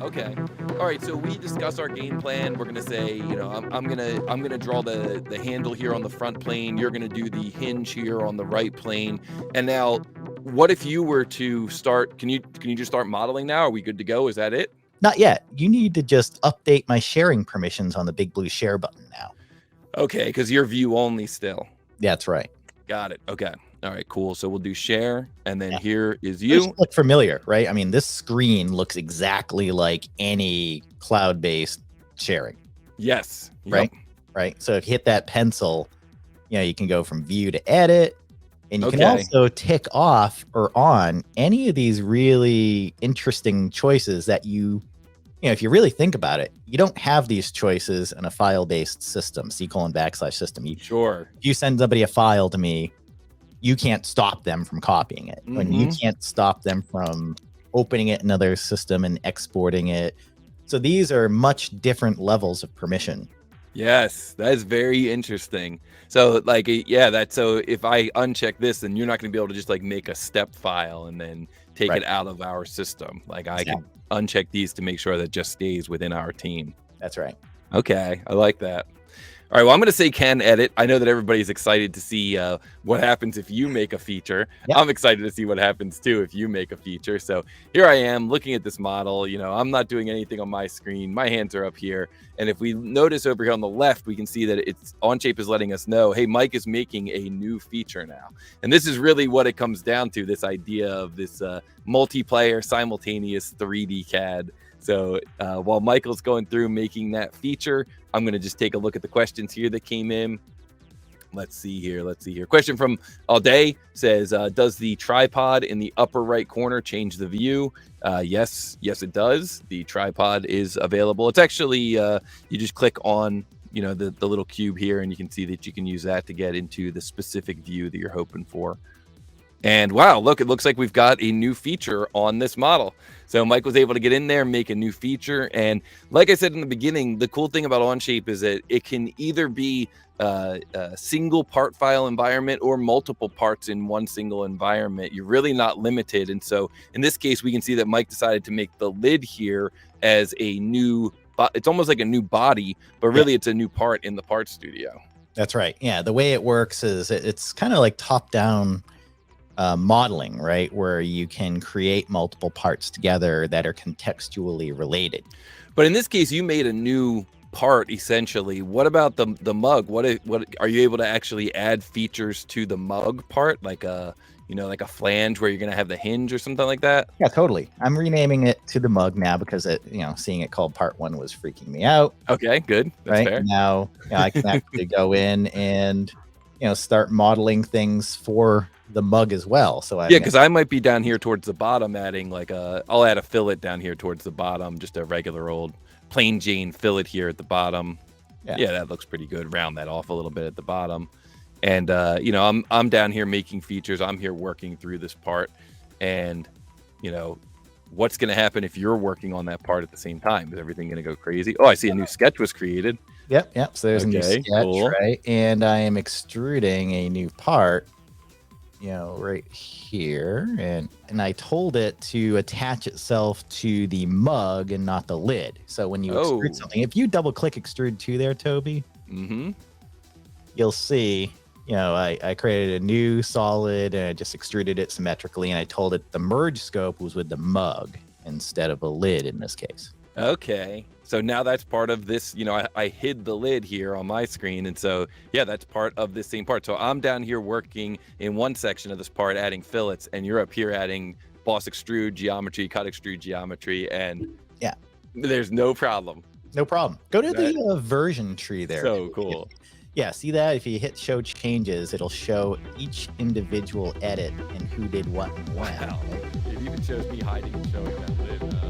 Okay. All right. So we discuss our game plan. We're gonna say, I'm gonna draw the handle here on the front plane. You're gonna do the hinge here on the right plane. And now, what if you were to start? Can you just start modeling now? Are we good to go? Is that it? Not yet. You need to just update my sharing permissions on the big blue share button now. Okay, because you're view only still. That's right. Got it. Okay. All right, cool. So we'll do share, and then here is you. Those look familiar, right? I mean, this screen looks exactly like any cloud-based sharing. Yes. Right? Yep. Right. So if you hit that pencil, you can go from view to edit, and you can also tick off or on any of these really interesting choices that if you really think about it, you don't have these choices in a file-based system, /system. Sure. If you send somebody a file to me, you can't stop them from copying it. And you can't stop them from opening it in another system and exporting it. So these are much different levels of permission. Yes, that is very interesting. So so if I uncheck this, then you're not going to be able to just make a step file and then take it out of our system. I can uncheck these to make sure that it just stays within our team. That's right. Okay, I like that. All right, well, I'm going to say can edit. I know that everybody's excited to see what happens if you make a feature. Yep. I'm excited to see what happens, too, if you make a feature. So here I am looking at this model. I'm not doing anything on my screen. My hands are up here. And if we notice over here on the left, we can see that Onshape is letting us know, hey, Mike is making a new feature now. And this is really what it comes down to, this idea of this multiplayer, simultaneous 3D CAD. So while Michael's going through making that feature, I'm going to just take a look at the questions here that came in. Let's see here. Question from All Day says, does the tripod in the upper right corner change the view? Yes, it does. The tripod is available. It's actually, you just click on, the little cube here, and you can see that you can use that to get into the specific view that you're hoping for. And wow, look, it looks like we've got a new feature on this model. So Mike was able to get in there, make a new feature. And like I said in the beginning, the cool thing about Onshape is that it can either be a single part file environment or multiple parts in one single environment. You're really not limited. And so in this case, we can see that Mike decided to make the lid here as a new, it's almost like a new body, but really it's a new part in the part studio. That's right. Yeah, the way it works is it's kind of like top-down modeling, right? Where you can create multiple parts together that are contextually related. But in this case, you made a new part essentially. What about the mug? What are you able to actually add features to the mug part, like a flange where you're going to have the hinge or something like that? Yeah, totally. I'm renaming it to the mug now because seeing it called part 1 was freaking me out. Okay, good. That's fair. Now I can actually go in and start modeling things for the mug as well. So because I might be down here towards the bottom adding I'll add a fillet down here towards the bottom, just a regular old plain Jane fillet here at the bottom. Yeah, that looks pretty good. Round that off a little bit at the bottom. And I'm down here making features. I'm here working through this part. And what's going to happen if you're working on that part at the same time? Is everything going to go crazy? Oh, I see a new sketch was created. Yep. So there's a new sketch, cool. Right? And I am extruding a new part, right here. And I told it to attach itself to the mug and not the lid. So when you extrude something, if you double click extrude to there, Toby, you'll see, I created a new solid and I just extruded it symmetrically. And I told it the merge scope was with the mug instead of a lid in this case. Okay. So now that's part of this, I hid the lid here on my screen. And so, that's part of this same part. So I'm down here working in one section of this part, adding fillets, and you're up here adding boss extrude geometry, cut extrude geometry. And there's no problem. No problem. Go to the version tree there. So cool. Yeah, see that? If you hit show changes, it'll show each individual edit and who did what and when. Wow. It even shows me hiding and showing that lid.